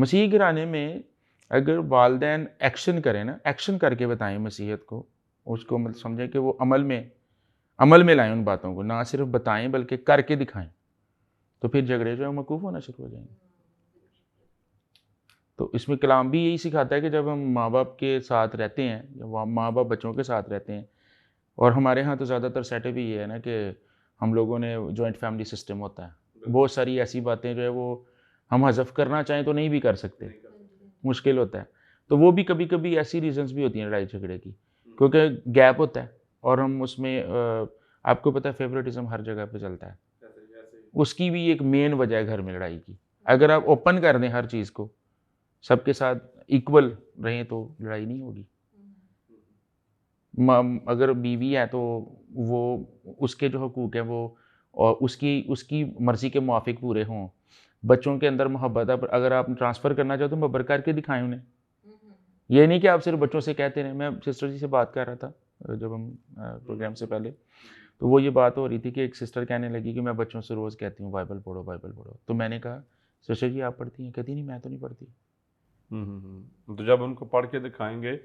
مسیحی گھرانے میں اگر والدین ایکشن کریں نا، ایکشن کر کے بتائیں مسیحیت کو، اس کو مطلب سمجھیں کہ وہ عمل میں لائیں ان باتوں کو، نہ صرف بتائیں بلکہ کر کے دکھائیں، تو پھر جھگڑے جو ہے موقوف ہونا شروع ہو جائیں گے۔ تو اس میں کلام بھی یہی سکھاتا ہے کہ جب ہم ماں باپ کے ساتھ رہتے ہیں، یا ماں باپ بچوں کے ساتھ رہتے ہیں، اور ہمارے ہاں تو زیادہ تر سیٹ اپ ہی یہ ہے نا کہ ہم لوگوں نے جوائنٹ فیملی سسٹم ہوتا ہے، بہت ساری ایسی باتیں جو ہے وہ ہم حذف کرنا چاہیں تو نہیں بھی کر سکتے، مشکل ہوتا ہے۔ تو وہ بھی کبھی کبھی ایسی ریزنز بھی ہوتی ہیں لڑائی جھگڑے کی، کیونکہ گیپ ہوتا ہے، اور ہم اس میں آپ کو پتہ ہے فیوریٹزم ہر جگہ پہ چلتا ہے، اس کی بھی ایک مین وجہ ہے گھر میں لڑائی کی۔ اگر آپ اوپن کر دیں ہر چیز کو، سب کے ساتھ ایکول رہیں، تو لڑائی نہیں ہوگی۔ اگر بیوی ہے تو وہ اس کے جو حقوق ہیں وہ اور اس کی مرضی کے موافق پورے ہوں، بچوں کے اندر محبت اگر آپ ٹرانسفر کرنا چاہو تو محبت کر کے دکھائیں انہیں، یہ نہیں کہ آپ صرف بچوں سے کہتے رہیں۔ میں سسٹر جی سے بات کر رہا تھا جب ہم پروگرام سے پہلے، تو وہ یہ بات ہو رہی تھی کہ ایک سسٹر کہنے لگی کہ میں بچوں سے روز کہتی ہوں بائبل پڑھو بائبل پڑھو، تو میں نے کہا سسٹر جی آپ پڑھتی ہیں؟ کہتی نہیں میں تو نہیں پڑھتی۔ تو جب ان کو پڑھ کے دکھائیں گے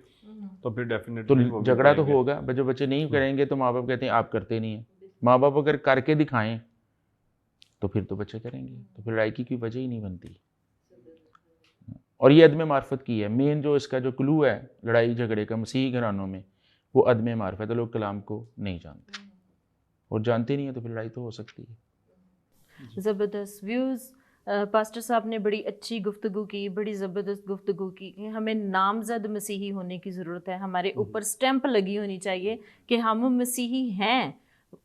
تو پھر تو ڈیفینیٹلی جھگڑا تو ہوگا، جو بچے نہیں کریں گے تو ماں باپ کہتے ہیں آپ کرتے نہیں ہیں۔ ماں باپ اگر کر کے دکھائیں تو پھر تو بچے کریں گے، تو پھر لڑائی کی کوئی وجہ ہی نہیں بنتی۔ اور یہ عدم معرفت کی ہے مین، جو اس کا جو کلو ہے لڑائی جھگڑے کا مسیحی گھرانوں میں، وہ عدم معرفت ہے۔ لوگ کلام کو نہیں جانتے، اور جانتے نہیں ہیں تو پھر لڑائی تو ہو سکتی ہے۔ زبردست ویوز پاسٹر صاحب نے بڑی اچھی گفتگو کی، بڑی زبردست گفتگو کی کہ ہمیں نامزد مسیحی ہونے کی ضرورت ہے، ہمارے اوپر سٹیمپ لگی ہونی چاہیے کہ ہم مسیحی ہیں،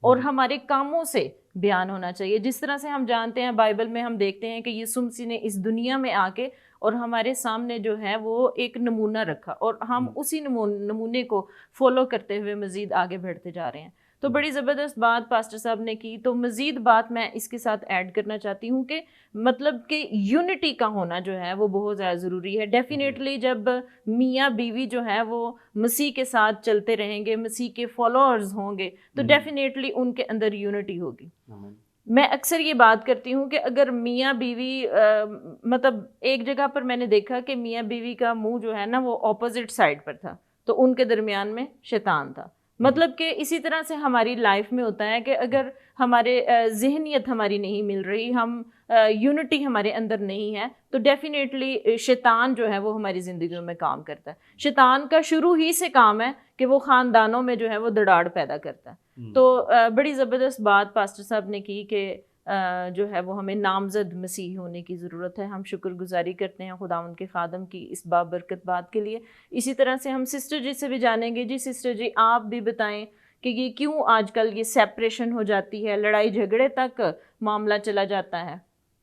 اور ہمارے کاموں سے بیان ہونا چاہیے۔ جس طرح سے ہم جانتے ہیں بائبل میں ہم دیکھتے ہیں کہ یسوع مسیح نے اس دنیا میں آ کے اور ہمارے سامنے جو ہے وہ ایک نمونہ رکھا، اور ہم اسی نمونے کو فالو کرتے ہوئے مزید آگے بڑھتے جا رہے ہیں۔ تو بڑی زبردست بات پاسٹر صاحب نے کی۔ تو مزید بات میں اس کے ساتھ ایڈ کرنا چاہتی ہوں کہ مطلب کہ یونٹی کا ہونا جو ہے وہ بہت زیادہ ضروری ہے۔ ڈیفینیٹلی جب میاں بیوی جو ہے وہ مسیح کے ساتھ چلتے رہیں گے، مسیح کے فالوورز ہوں گے، تو ڈیفینیٹلی ان کے اندر یونٹی ہوگی۔ میں اکثر یہ بات کرتی ہوں کہ اگر میاں بیوی مطلب ایک جگہ پر میں نے دیکھا کہ میاں بیوی کا منہ جو ہے نا وہ اپوزٹ سائڈ پر تھا، تو ان کے درمیان میں شیطان تھا۔ مطلب کہ اسی طرح سے ہماری لائف میں ہوتا ہے کہ اگر ہمارے ذہنیت ہماری نہیں مل رہی، ہم یونٹی ہمارے اندر نہیں ہے، تو ڈیفینیٹلی شیطان جو ہے وہ ہماری زندگیوں میں کام کرتا ہے۔ شیطان کا شروع ہی سے کام ہے کہ وہ خاندانوں میں جو ہے وہ دڑاڑ پیدا کرتا ہے۔ تو بڑی زبردست بات پاسٹر صاحب نے کی کہ جو ہے وہ ہمیں نامزد مسیحی ہونے کی ضرورت ہے۔ ہم شکر گزاری کرتے ہیں خداوند کے خادم کی اس بابرکت بات کے لیے۔ اسی طرح سے ہم سسٹر جی سے بھی جانیں گے۔ جی سسٹر جی آپ بھی بتائیں کہ یہ کیوں آج کل یہ سیپریشن ہو جاتی ہے، لڑائی جھگڑے تک معاملہ چلا جاتا ہے،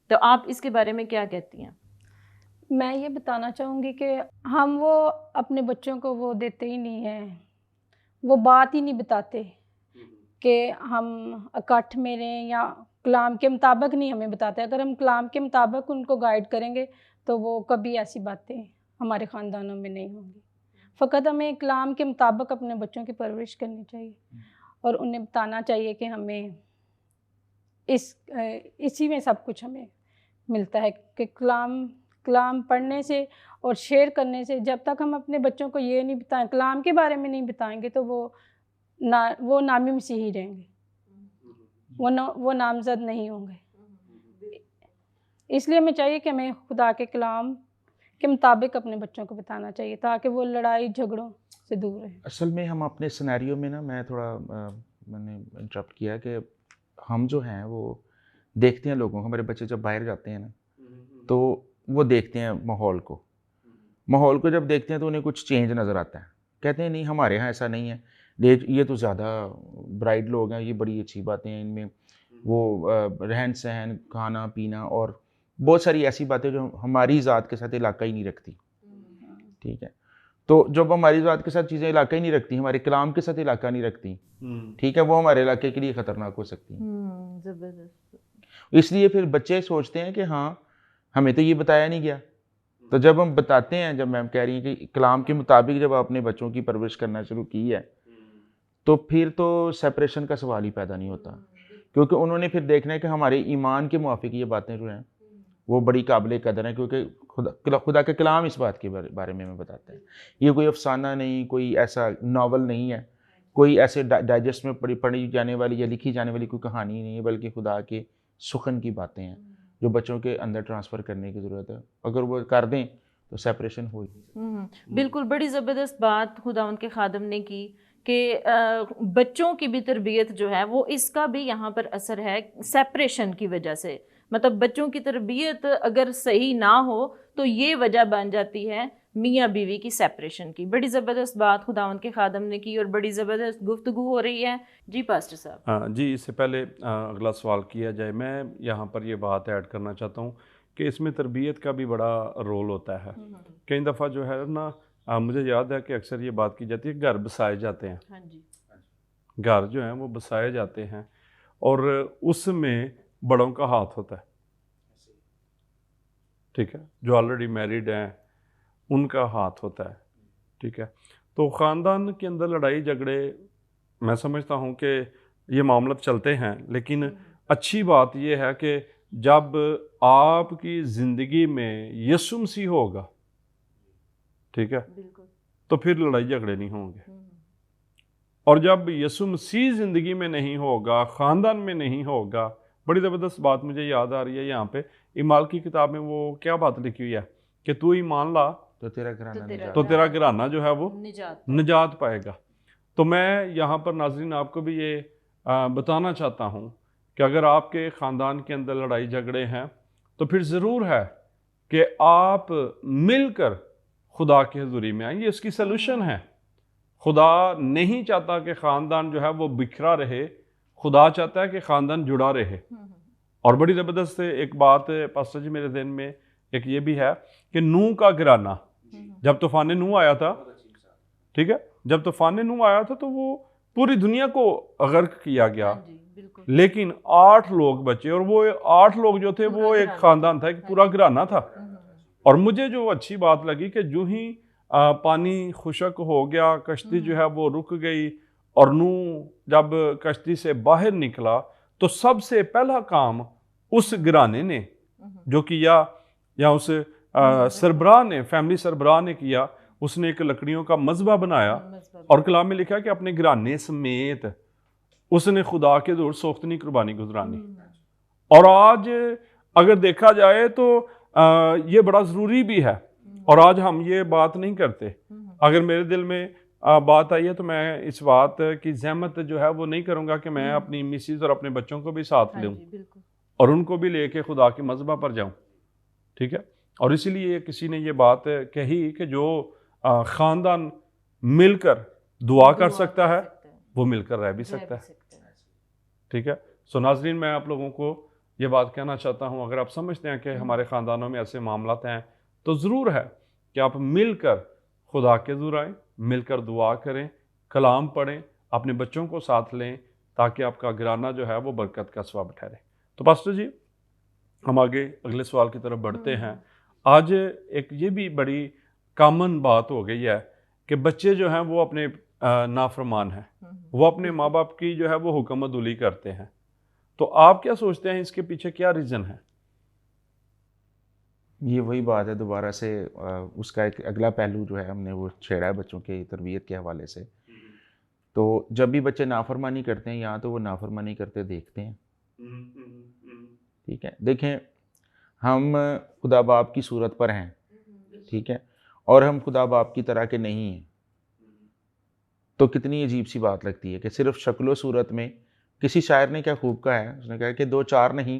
تو آپ اس کے بارے میں کیا کہتی ہیں؟ میں یہ بتانا چاہوں گی کہ ہم وہ اپنے بچوں کو وہ دیتے ہی نہیں ہیں، وہ بات ہی نہیں بتاتے کہ ہم اکٹھ میں رہیں، یا کلام کے مطابق نہیں ہمیں بتاتے۔ اگر ہم کلام کے مطابق ان کو گائیڈ کریں گے تو وہ کبھی ایسی باتیں ہمارے خاندانوں میں نہیں ہوں گی۔ فقط ہمیں کلام کے مطابق اپنے بچوں کی پرورش کرنی چاہیے، اور انہیں بتانا چاہیے کہ ہمیں اسی میں سب کچھ ہمیں ملتا ہے، کہ کلام پڑھنے سے اور شیئر کرنے سے جب تک ہم اپنے بچوں کو یہ نہیں بتائیں، کلام کے بارے میں نہیں بتائیں گے، تو وہ نامی مسیحی رہیں گے، وہ نامزد نہیں ہوں گے۔ اس لیے ہمیں چاہیے کہ ہمیں خدا کے کلام کے مطابق اپنے بچوں کو بتانا چاہیے، تاکہ وہ لڑائی جھگڑوں سے دور رہیں۔ اصل میں ہم اپنے سینیریو میں نا، میں نے انٹرپٹ کیا کہ ہم جو ہیں وہ دیکھتے ہیں لوگوں، ہمارے بچے جب باہر جاتے ہیں نا تو وہ دیکھتے ہیں ماحول کو جب دیکھتے ہیں تو انہیں کچھ چینج نظر آتا ہے، کہتے ہیں نہیں ہمارے یہاں ایسا نہیں ہے، یہ تو زیادہ برائٹ لوگ ہیں، یہ بڑی اچھی باتیں ہیں ان میں، وہ رہن سہن، کھانا پینا اور بہت ساری ایسی باتیں جو ہماری ذات کے ساتھ علاقہ ہی نہیں رکھتی۔ ٹھیک ہے، تو جب ہماری ذات کے ساتھ چیزیں علاقہ ہی نہیں رکھتی، ہمارے کلام کے ساتھ علاقہ نہیں رکھتی، ٹھیک ہے، وہ ہمارے علاقے کے لیے خطرناک ہو سکتی ہیں۔ اس لیے پھر بچے سوچتے ہیں کہ ہاں ہمیں تو یہ بتایا نہیں گیا۔ تو جب ہم بتاتے ہیں، جب میم کہہ رہی ہیں کہ کلام کے مطابق جب آپ اپنے بچوں کی پرورش کرنا شروع کی ہے، تو پھر تو سیپریشن کا سوال ہی پیدا نہیں ہوتا، کیونکہ انہوں نے پھر دیکھنا ہے کہ ہمارے ایمان کے موافق یہ باتیں جو ہیں وہ بڑی قابل قدر ہیں، کیونکہ خدا کا کلام اس بات کے بارے میں ہمیں بتاتا ہے. یہ کوئی افسانہ نہیں، کوئی ایسا ناول نہیں ہے، کوئی ایسے ڈائجسٹ میں پڑھی جانے والی یا لکھی جانے والی کوئی کہانی نہیں ہے، بلکہ خدا کے سخن کی باتیں ہیں جو بچوں کے اندر ٹرانسفر کرنے کی ضرورت ہے. اگر وہ کر دیں تو سیپریشن ہو ہی. بالکل بڑی زبردست بات خداوند کے خادم نے کی کہ بچوں کی بھی تربیت جو ہے وہ اس کا بھی یہاں پر اثر ہے سیپریشن کی وجہ سے. مطلب بچوں کی تربیت اگر صحیح نہ ہو تو یہ وجہ بن جاتی ہے میاں بیوی کی سیپریشن کی. بڑی زبردست بات خداوند کے خادم نے کی اور بڑی زبردست گفتگو ہو رہی ہے. جی پاسٹر صاحب. جی اس سے پہلے اگلا سوال کیا جائے، میں یہاں پر یہ بات ایڈ کرنا چاہتا ہوں کہ اس میں تربیت کا بھی بڑا رول ہوتا ہے. کئی دفعہ جو ہے نا مجھے یاد ہے کہ اکثر یہ بات کی جاتی ہے گھر بسائے جاتے ہیں. ہاں جی. گھر جو ہیں وہ بسائے جاتے ہیں اور اس میں بڑوں کا ہاتھ ہوتا ہے. ٹھیک ہے، جو آلریڈی میریڈ ہیں ان کا ہاتھ ہوتا ہے. ٹھیک ہے، تو خاندان کے اندر لڑائی جھگڑے میں سمجھتا ہوں کہ یہ معاملات چلتے ہیں، لیکن اچھی بات یہ ہے کہ جب آپ کی زندگی میں یسوع مسیح ہوگا، ٹھیک ہے، تو پھر لڑائی جھگڑے نہیں ہوں گے. اور جب یسوع مسیح زندگی میں نہیں ہوگا، خاندان میں نہیں ہوگا. بڑی زبردست بات مجھے یاد آ رہی ہے یہاں پہ اعمال کی کتاب میں وہ کیا بات لکھی ہوئی ہے کہ تو ایمان لا تو تیرا گھرانہ جو ہے وہ نجات پائے گا. تو میں یہاں پر ناظرین آپ کو بھی یہ بتانا چاہتا ہوں کہ اگر آپ کے خاندان کے اندر لڑائی جھگڑے ہیں تو پھر ضرور ہے کہ آپ مل کر خدا کی حضوری میں آئیں. یہ اس کی سلوشن ہے. خدا نہیں چاہتا کہ خاندان جو ہے وہ بکھرا رہے، خدا چاہتا ہے کہ خاندان جڑا رہے. اور بڑی زبردست ایک بات پاسٹر جی میرے ذہن میں ایک یہ بھی ہے کہ نوح کا گھرانہ جب طوفان نوح آیا تھا، ٹھیک ہے، جب طوفان نوح آیا تھا تو وہ پوری دنیا کو غرق کیا گیا، لیکن 8 لوگ بچے اور وہ 8 لوگ جو تھے وہ ایک خاندان تھا، ایک پورا گھرانہ تھا. اور مجھے جو اچھی بات لگی کہ جو ہی پانی خشک ہو گیا، کشتی جو ہے وہ رک گئی اور نوح جب کشتی سے باہر نکلا تو سب سے پہلا کام اس گھرانے نے جو کیا یا اس سربراہ نے، فیملی سربراہ نے کیا، اس نے ایک لکڑیوں کا مذبح بنایا اور کلام میں لکھا کہ اپنے گھرانے سمیت اس نے خدا کے دور سوختنی قربانی گزرانی. اور آج اگر دیکھا جائے تو یہ بڑا ضروری بھی ہے اور آج ہم یہ بات نہیں کرتے. اگر میرے دل میں بات آئی ہے تو میں اس بات کی زحمت جو ہے وہ نہیں کروں گا کہ میں اپنی مسز اور اپنے بچوں کو بھی ساتھ لوں اور ان کو بھی لے کے خدا کی مذبح پر جاؤں. ٹھیک ہے، اور اسی لیے کسی نے یہ بات کہی کہ جو خاندان مل کر دعا کر سکتا ہے وہ مل کر رہ بھی سکتا ہے. ٹھیک ہے، سو ناظرین میں آپ لوگوں کو یہ بات کہنا چاہتا ہوں، اگر آپ سمجھتے ہیں کہ ہمارے خاندانوں میں ایسے معاملات ہیں تو ضرور ہے کہ آپ مل کر خدا کے حضور آئیں، مل کر دعا کریں، کلام پڑھیں، اپنے بچوں کو ساتھ لیں تاکہ آپ کا گھرانہ جو ہے وہ برکت کا سبب ٹھہرے. تو پاسٹر جی ہم آگے اگلے سوال کی طرف بڑھتے ہیں. آج ایک یہ بھی بڑی کامن بات ہو گئی ہے کہ بچے جو ہیں وہ اپنے نافرمان ہیں، وہ اپنے ماں باپ کی جو ہے وہ حکم عدولی کرتے ہیں. تو آپ کیا سوچتے ہیں اس کے پیچھے کیا ریزن ہے؟ یہ وہی بات ہے دوبارہ سے اس کا ایک اگلا پہلو جو ہے ہم نے وہ چھیڑا ہے بچوں کے تربیت کے حوالے سے. تو جب بھی بچے نافرمانی کرتے ہیں یا تو وہ نافرمانی کرتے دیکھتے ہیں. ٹھیک ہے، دیکھیں ہم خدا باپ کی صورت پر ہیں، ٹھیک ہے، اور ہم خدا باپ کی طرح کے نہیں ہیں. تو کتنی عجیب سی بات لگتی ہے کہ صرف شکل و صورت میں. کسی شاعر نے کیا خوب کہا ہے، اس نے کہا کہ 2 4 نہیں،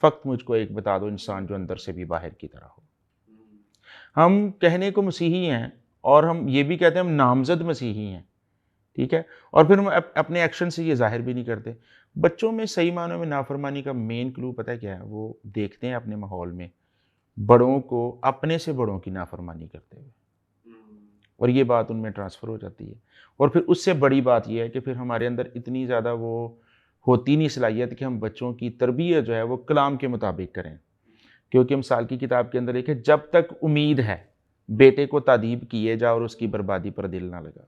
فقط مجھ کو ایک بتا دو انسان جو اندر سے بھی باہر کی طرح ہو. ہم کہنے کو مسیحی ہیں اور ہم یہ بھی کہتے ہیں ہم نامزد مسیحی ہیں، ٹھیک ہے، اور پھر ہم اپنے ایکشن سے یہ ظاہر بھی نہیں کرتے. بچوں میں صحیح معنوں میں نافرمانی کا مین کلو پتہ کیا ہے؟ وہ دیکھتے ہیں اپنے ماحول میں بڑوں کو اپنے سے بڑوں کی نافرمانی کرتے ہوئے، اور یہ بات ان میں ٹرانسفر ہو جاتی ہے. اور پھر اس سے بڑی بات یہ ہے کہ پھر ہمارے اندر اتنی زیادہ وہ ہوتی نہیں صلاحیت کہ ہم بچوں کی تربیت جو ہے وہ کلام کے مطابق کریں. کیونکہ مثال کی کتاب کے اندر ایک ہے، جب تک امید ہے بیٹے کو تادیب کیے جا اور اس کی بربادی پر دل نہ لگا.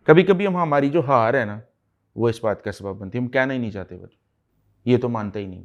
کبھی کبھی ہماری جو ہار ہے نا وہ اس بات کا سبب بنتی ہے، ہم کہنا ہی نہیں چاہتے بچوں، یہ تو مانتا ہی نہیں.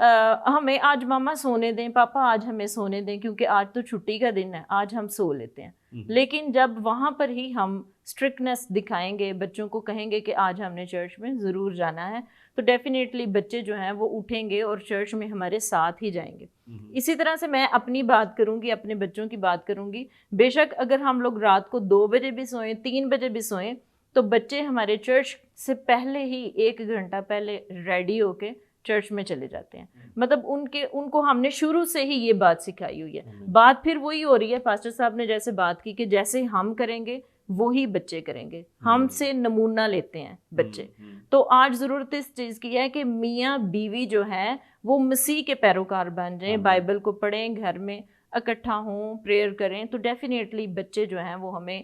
ہمیں آج ماما سونے دیں، پاپا آج ہمیں سونے دیں کیونکہ آج تو چھٹی کا دن ہے، آج ہم سو لیتے ہیں. لیکن جب وہاں پر ہی ہم اسٹرکٹنس دکھائیں گے، بچوں کو کہیں گے کہ آج ہم نے چرچ میں ضرور جانا ہے، تو ڈیفینیٹلی بچے جو ہیں وہ اٹھیں گے اور چرچ میں ہمارے ساتھ ہی جائیں گے. اسی طرح سے میں اپنی بات کروں گی، اپنے بچوں کی بات کروں گی. بے شک اگر ہم لوگ رات کو 2 بجے بھی سوئیں، 3 بجے بھی سوئیں، تو بچے ہمارے چرچ سے پہلے ہی 1 گھنٹہ پہلے ریڈی ہو کے چرچ میں چلے جاتے ہیں. مطلب ان کو ہم نے شروع سے ہی یہ بات سکھائی ہوئی ہے. بات پھر وہی ہو رہی ہے، پاسٹر صاحب نے جیسے بات کی کہ جیسے ہم کریں گے وہی بچے کریں گے، ہم سے نمونہ لیتے ہیں بچے. تو آج ضرورت اس چیز کی ہے کہ میاں بیوی جو ہے وہ مسیح کے پیروکار بن جائیں، بائبل کو پڑھیں، گھر میں اکٹھا ہوں، پریئر کریں، تو ڈیفینیٹلی بچے جو ہیں وہ ہمیں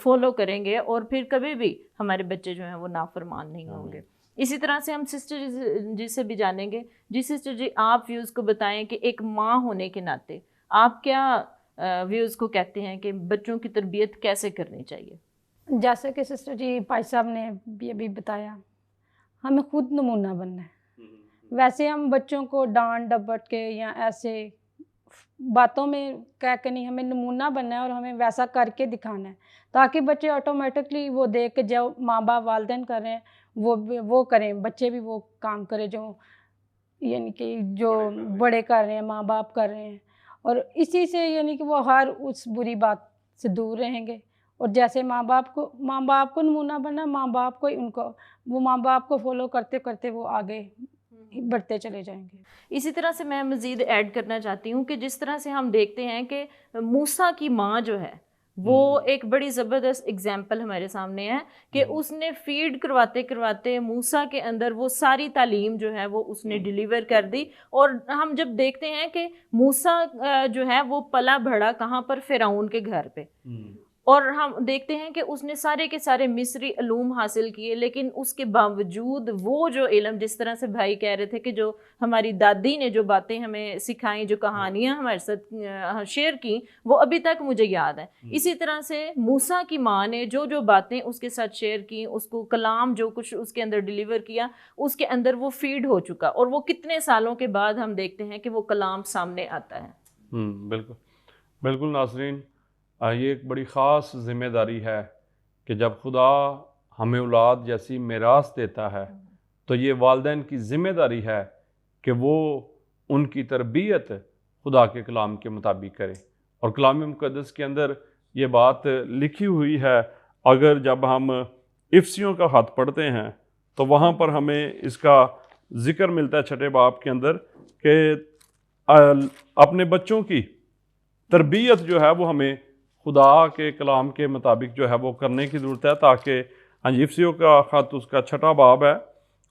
فالو کریں گے اور پھر کبھی بھی ہمارے بچے جو ہیں وہ نافرمان نہیں ہوں گے. اسی طرح سے ہم سسٹر جی سے بھی جانیں گے. جی سسٹر جی، آپ ویوز کو بتائیں کہ ایک ماں ہونے کے ناطے آپ کیا ویوز کو کہتے ہیں کہ بچوں کی تربیت کیسے کرنی چاہیے؟ جیسے کہ سسٹر جی بھائی صاحب نے بھی ابھی بتایا، ہمیں خود نمونہ بننا ہے. ویسے ہم بچوں کو ڈانٹ ڈپٹ کے یا ایسے باتوں میں کہہ کے نہیں، ہمیں نمونہ بننا ہے اور ہمیں ویسا کر کے دکھانا ہے تاکہ بچے آٹومیٹکلی وہ دیکھ کے جو ماں باپ والدین کر رہے ہیں وہ کریں، بچے بھی وہ کام کریں جو یعنی کہ جو بڑے کر رہے ہیں، ماں باپ کر رہے ہیں. اور اسی سے یعنی کہ وہ ہر اس بری بات سے دور رہیں گے. اور جیسے ماں باپ کو نمونہ بننا، ماں باپ کو فالو کرتے کرتے وہ آگے بڑھتے چلے جائیں گے. اسی طرح سے میں مزید ایڈ کرنا چاہتی ہوں کہ جس طرح سے ہم دیکھتے ہیں کہ موسیٰ کی ماں جو ہے وہ ایک بڑی زبردست اگزامپل ہمارے سامنے ہے کہ اس نے فیڈ کرواتے کرواتے موسیٰ کے اندر وہ ساری تعلیم جو ہے وہ اس نے ڈیلیور کر دی. اور ہم جب دیکھتے ہیں کہ موسیٰ جو ہے وہ پلا بڑھا کہاں پر؟ فرعون کے گھر پہ. اور ہم دیکھتے ہیں کہ اس نے سارے کے سارے مصری علوم حاصل کیے، لیکن اس کے باوجود وہ جو علم، جس طرح سے بھائی کہہ رہے تھے کہ جو ہماری دادی نے جو باتیں ہمیں سکھائیں، جو کہانیاں ہمارے ساتھ شیئر کی، وہ ابھی تک مجھے یاد ہے. اسی طرح سے موسیٰ کی ماں نے جو باتیں اس کے ساتھ شیئر کی، اس کو کلام جو کچھ اس کے اندر ڈیلیور کیا، اس کے اندر وہ فیڈ ہو چکا، اور وہ کتنے سالوں کے بعد ہم دیکھتے ہیں کہ وہ کلام سامنے آتا ہے. بالکل بالکل. ناظرین، یہ ایک بڑی خاص ذمہ داری ہے کہ جب خدا ہمیں اولاد جیسی میراث دیتا ہے تو یہ والدین کی ذمہ داری ہے کہ وہ ان کی تربیت خدا کے کلام کے مطابق کرے. اور کلام مقدس کے اندر یہ بات لکھی ہوئی ہے. اگر جب ہم افسیوں کا خط پڑھتے ہیں تو وہاں پر ہمیں اس کا ذکر ملتا ہے 6 باب کے اندر کہ اپنے بچوں کی تربیت جو ہے وہ ہمیں خدا کے کلام کے مطابق جو ہے وہ کرنے کی ضرورت ہے، تاکہ افسیوں کا خط اس کا 6 باب ہے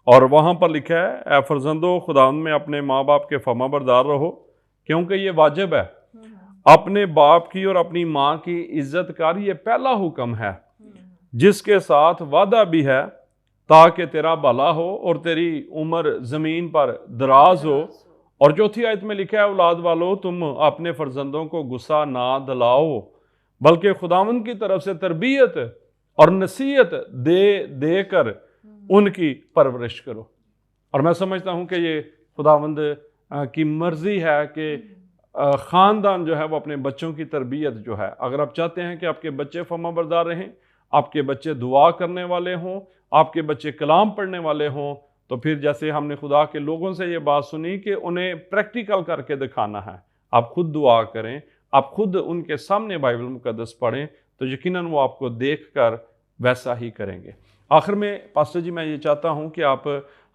اور وہاں پر لکھا ہے، اے فرزندو خداوند میں اپنے ماں باپ کے فرما بردار رہو، کیونکہ یہ واجب ہے. اپنے باپ کی اور اپنی ماں کی عزت کر، یہ پہلا حکم ہے جس کے ساتھ وعدہ بھی ہے تاکہ تیرا بھلا ہو اور تیری عمر زمین پر دراز ہو. اور 4 آیت میں لکھا ہے، اولاد والو تم اپنے فرزندوں کو غصہ نہ دلاؤ بلکہ خداوند کی طرف سے تربیت اور نصیحت دے کر ان کی پرورش کرو. اور میں سمجھتا ہوں کہ یہ خداوند کی مرضی ہے کہ خاندان جو ہے وہ اپنے بچوں کی تربیت جو ہے، اگر آپ چاہتے ہیں کہ آپ کے بچے فرما بردار رہیں، آپ کے بچے دعا کرنے والے ہوں، آپ کے بچے کلام پڑھنے والے ہوں، تو پھر جیسے ہم نے خدا کے لوگوں سے یہ بات سنی کہ انہیں پریکٹیکل کر کے دکھانا ہے. آپ خود دعا کریں، آپ خود ان کے سامنے بائبل مقدس پڑھیں، تو یقیناً وہ آپ کو دیکھ کر ویسا ہی کریں گے. آخر میں پاسٹر جی میں یہ چاہتا ہوں کہ آپ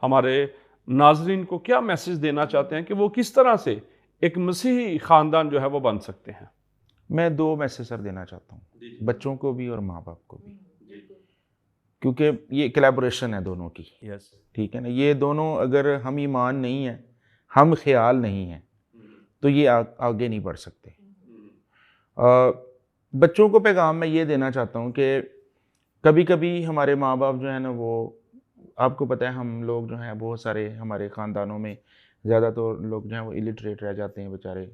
ہمارے ناظرین کو کیا میسج دینا چاہتے ہیں کہ وہ کس طرح سے ایک مسیحی خاندان جو ہے وہ بن سکتے ہیں؟ میں 2 میسج سر دینا چاہتا ہوں، بچوں کو بھی اور ماں باپ کو بھی، کیونکہ یہ کلیبوریشن ہے دونوں کی. ٹھیک ہے نا، یہ دونوں اگر ہم ایمان نہیں ہیں، ہم خیال نہیں ہیں، تو یہ آگے نہیں بڑھ سکتے. بچوں کو پیغام میں یہ دینا چاہتا ہوں کہ کبھی کبھی ہمارے ماں باپ جو ہیں نا، وہ آپ کو پتہ ہے ہم لوگ جو ہیں بہت سارے ہمارے خاندانوں میں زیادہ تر لوگ جو ہیں وہ الٹریٹ رہ جاتے ہیں بیچارے،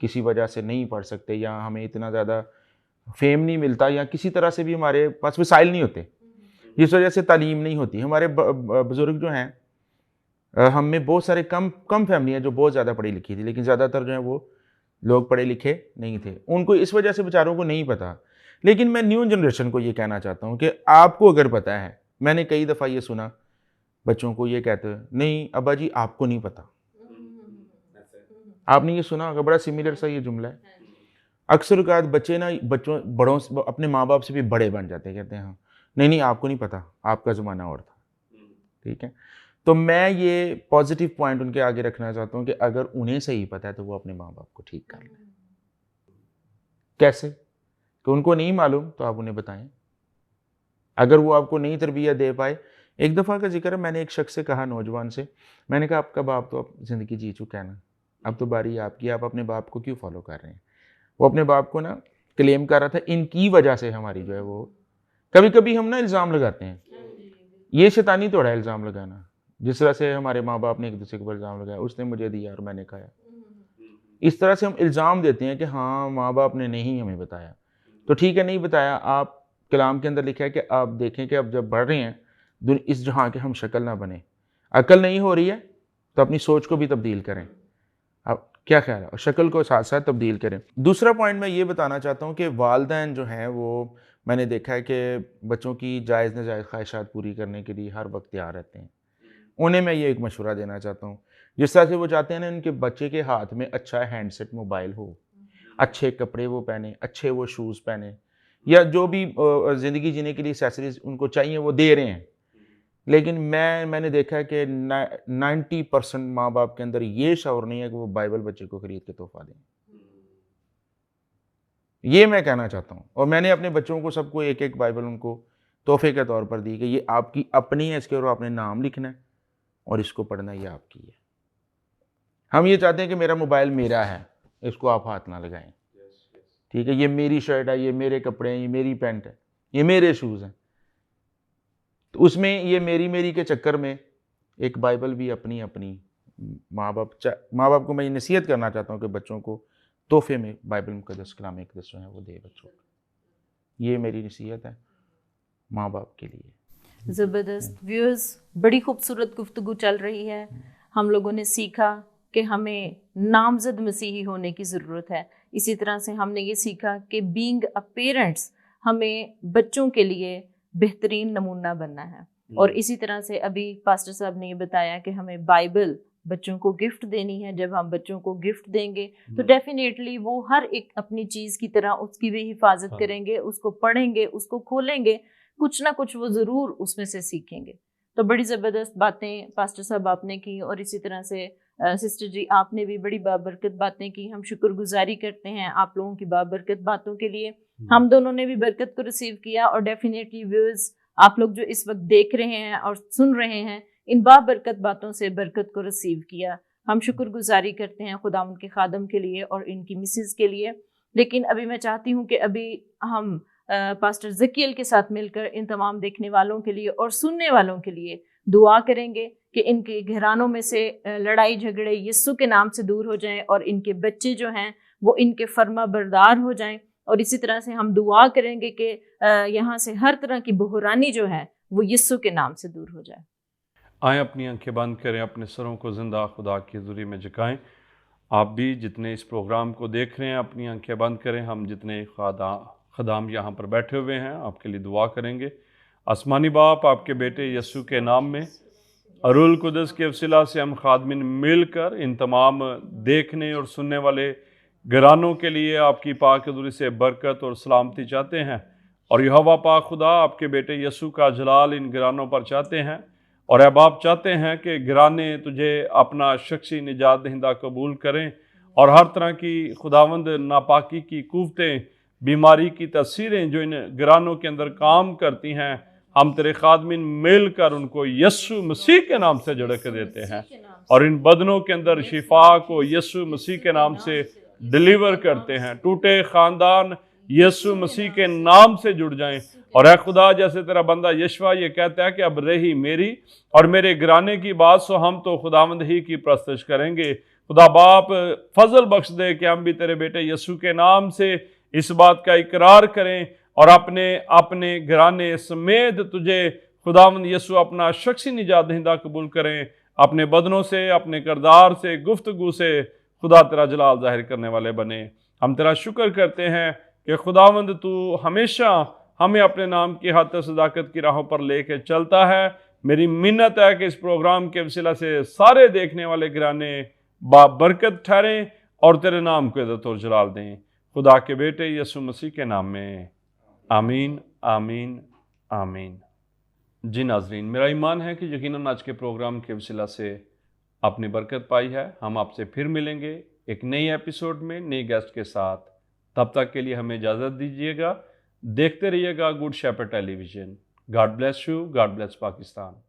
کسی وجہ سے نہیں پڑھ سکتے، یا ہمیں اتنا زیادہ فیم نہیں ملتا، یا کسی طرح سے بھی ہمارے پاس وسائل نہیں ہوتے، جس وجہ سے تعلیم نہیں ہوتی. ہمارے بزرگ جو ہیں ہم میں بہت سارے کم فیملیاں جو بہت زیادہ پڑھی لکھی تھی، لیکن زیادہ تر جو ہیں وہ لوگ پڑھے لکھے نہیں تھے. ان کو اس وجہ سے بیچاروں کو نہیں پتہ. لیکن میں نیو جنریشن کو یہ کہنا چاہتا ہوں کہ آپ کو اگر پتہ ہے، میں نے کئی دفعہ یہ سنا بچوں کو یہ کہتے ہیں نہیں ابا جی آپ کو نہیں پتہ. آپ نے یہ سنا ہوگا، بڑا سملر سا یہ جملہ ہے. اکثر اوقات بچے نا بڑوں اپنے ماں باپ سے بھی بڑے بن جاتے ہیں، کہتے ہیں ہاں نہیں آپ کو نہیں پتہ، آپ کا زمانہ اور تھا. ٹھیک ہے، تو میں یہ پازیٹیو پوائنٹ ان کے آگے رکھنا چاہتا ہوں کہ اگر انہیں صحیح پتہ ہے تو وہ اپنے ماں باپ کو ٹھیک کر لیں. کیسے؟ کہ ان کو نہیں معلوم تو آپ انہیں بتائیں. اگر وہ آپ کو نہیں تربیت دے پائے، ایک دفعہ کا ذکر ہے، میں نے ایک شخص سے کہا، نوجوان سے، میں نے کہا آپ کا باپ تو اب زندگی جی چکا ہے نا، اب تو باری آپ کی، آپ اپنے باپ کو کیوں فالو کر رہے ہیں؟ وہ اپنے باپ کو نا کلیم کر رہا تھا ان کی وجہ سے ہماری جو ہے وہ، کبھی کبھی ہم نا الزام لگاتے ہیں، یہ شیطانی توڑا ہے الزام لگانا. جس طرح سے ہمارے ماں باپ نے ایک دوسرے کے اوپر الزام لگایا، اس نے مجھے دیا اور میں نے کھایا. اس طرح سے ہم الزام دیتے ہیں کہ ہاں ماں باپ نے نہیں ہمیں بتایا. تو ٹھیک ہے نہیں بتایا، آپ کلام کے اندر لکھا ہے کہ آپ دیکھیں کہ اب جب بڑھ رہے ہیں اس جہاں کے ہم شکل نہ بنے. عقل نہیں ہو رہی ہے تو اپنی سوچ کو بھی تبدیل کریں. اب کیا خیال ہے؟ اور شکل کو ساتھ ساتھ تبدیل کریں. دوسرا پوائنٹ میں یہ بتانا چاہتا ہوں کہ والدین جو ہیں وہ، میں نے دیکھا ہے کہ بچوں کی جائز ناجائز خواہشات پوری کرنے کے لیے ہر وقت تیار رہتے ہیں. انہیں میں یہ ایک مشورہ دینا چاہتا ہوں، جس طرح سے وہ چاہتے ہیں نا ان کے بچے کے ہاتھ میں اچھا ہینڈ سیٹ موبائل ہو، اچھے کپڑے وہ پہنے، اچھے وہ شوز پہنے، یا جو بھی زندگی جینے کے لیے ایکسیسریز ان کو چاہیے وہ دے رہے ہیں. لیکن میں نے دیکھا ہے کہ 90% ماں باپ کے اندر یہ شعور نہیں ہے کہ وہ بائبل بچے کو خرید کے تحفہ دیں. یہ میں کہنا چاہتا ہوں، اور میں نے اپنے بچوں کو سب کو ایک ایک بائبل ان کو تحفے کے طور پر دی کہ یہ آپ کی اپنی ہے، اس کے اوپر آپ نے نام لکھنا ہے اور اس کو پڑھنا یہ آپ کی ہے. ہم یہ چاہتے ہیں کہ میرا موبائل میرا ہے، اس کو آپ ہاتھ نہ لگائیں. ٹھیک ہے، یہ میری شرٹ ہے، یہ میرے کپڑے ہیں، یہ میری پینٹ ہے، یہ میرے شوز ہیں. تو اس میں یہ میری کے چکر میں ایک بائبل بھی اپنی ماں باپ کو میں یہ نصیحت کرنا چاہتا ہوں کہ بچوں کو تحفے میں بائبل مقدس، کلام اقدس جو ہے وہ دے بچوں کو. یہ میری نصیحت ہے ماں باپ کے لیے. زبردست. ویورز، بڑی خوبصورت گفتگو چل رہی ہے. ہم لوگوں نے سیکھا کہ ہمیں نامزد مسیحی ہونے کی ضرورت ہے. اسی طرح سے ہم نے یہ سیکھا کہ بینگ اے پیرنٹس ہمیں بچوں کے لیے بہترین نمونہ بننا ہے. اور اسی طرح سے ابھی پاسٹر صاحب نے یہ بتایا کہ ہمیں بائبل بچوں کو گفٹ دینی ہے. جب ہم بچوں کو گفٹ دیں گے تو ڈیفینیٹلی وہ ہر ایک اپنی چیز کی طرح اس کی بھی حفاظت کریں گے، اس کو پڑھیں گے، اس کو کھولیں گے، کچھ نہ کچھ وہ ضرور اس میں سے سیکھیں گے. تو بڑی زبردست باتیں پاسٹر صاحب آپ نے کی، اور اسی طرح سے سسٹر جی آپ نے بھی بڑی بابرکت باتیں کی. ہم شکر گزاری کرتے ہیں آپ لوگوں کی بابرکت باتوں کے لیے. ہم دونوں نے بھی برکت کو ریسیو کیا، اور ڈیفینیٹلی ویورز آپ لوگ جو اس وقت دیکھ رہے ہیں اور سن رہے ہیں، ان بابرکت باتوں سے برکت کو ریسیو کیا. ہم شکر گزاری کرتے ہیں خداوند کے خادم کے لیے اور ان کی مسز کے لیے. لیکن ابھی میں چاہتی ہوں کہ ابھی ہم پاسٹر زکیل کے ساتھ مل کر ان تمام دیکھنے والوں کے لیے اور سننے والوں کے لیے دعا کریں گے کہ ان کے گھرانوں میں سے لڑائی جھگڑے یسوع کے نام سے دور ہو جائیں، اور ان کے بچے جو ہیں وہ ان کے فرما بردار ہو جائیں. اور اسی طرح سے ہم دعا کریں گے کہ یہاں سے ہر طرح کی بحرانی جو ہے وہ یسوع کے نام سے دور ہو جائے. آئیں اپنی آنکھیں بند کریں، اپنے سروں کو زندہ خدا کی حضوری میں جھکائیں. آپ بھی جتنے اس پروگرام کو دیکھ رہے ہیں اپنی آنکھیں بند کریں. ہم جتنے خدام یہاں پر بیٹھے ہوئے ہیں آپ کے لیے دعا کریں گے. آسمانی باپ، آپ کے بیٹے یسوع کے نام میں اور روح القدس کے وسیلہ سے ہم خادمین مل کر ان تمام دیکھنے اور سننے والے گھرانوں کے لیے آپ کی پاک حضوری سے برکت اور سلامتی چاہتے ہیں. اور یہوہ پاک خدا، آپ کے بیٹے یسوع کا جلال ان گھرانوں پر چاہتے ہیں. اور اب آپ چاہتے ہیں کہ گھرانے تجھے اپنا شخصی نجات دہندہ قبول کریں، اور ہر طرح کی خداوند ناپاکی کی قوتیں، بیماری کی تاثیریں جو ان گھرانوں کے اندر کام کرتی ہیں، ہم تیرے خادمین مل کر ان کو یسوع مسیح کے نام سے جڑک دیتے ہیں، اور ان بدنوں کے اندر شفا کو یسوع مسیح کے نام سے ڈیلیور کرتے ہیں. ٹوٹے خاندان یسوع مسیح کے نام سے جڑ جائیں. اور اے خدا، جیسے تیرا بندہ یشوع یہ کہتا ہے کہ اب رہی میری اور میرے گھرانے کی بات، سو ہم تو خداوند ہی کی پرستش کریں گے. خدا باپ فضل بخش دے کہ ہم بھی تیرے بیٹے یسوع کے نام سے اس بات کا اقرار کریں اور اپنے گھرانے سمیت تجھے خداوند یسوع اپنا شخصی نجات دہندہ قبول کریں. اپنے بدنوں سے، اپنے کردار سے، گفتگو سے خدا تیرا جلال ظاہر کرنے والے بنے۔ ہم تیرا شکر کرتے ہیں کہ خداوند تو ہمیشہ ہمیں اپنے نام کی حد صداقت کی راہوں پر لے کے چلتا ہے۔ میری منت ہے کہ اس پروگرام کے وسیلہ سے سارے دیکھنے والے گھرانے بابرکت ٹھہریں اور تیرے نام کو عزت اور جلال دیں، خدا کے بیٹے یسوع مسیح کے نام میں، آمین آمین آمین۔ جی ناظرین، میرا ایمان ہے کہ یقیناً آج کے پروگرام کے وسیلہ سے آپ نے برکت پائی ہے۔ ہم آپ سے پھر ملیں گے ایک نئی ایپیسوڈ میں نئی گیسٹ کے ساتھ۔ تب تک کے لیے ہمیں اجازت دیجیے گا۔ دیکھتے رہیے گا Good Shepherd Television. God bless you, God bless Pakistan.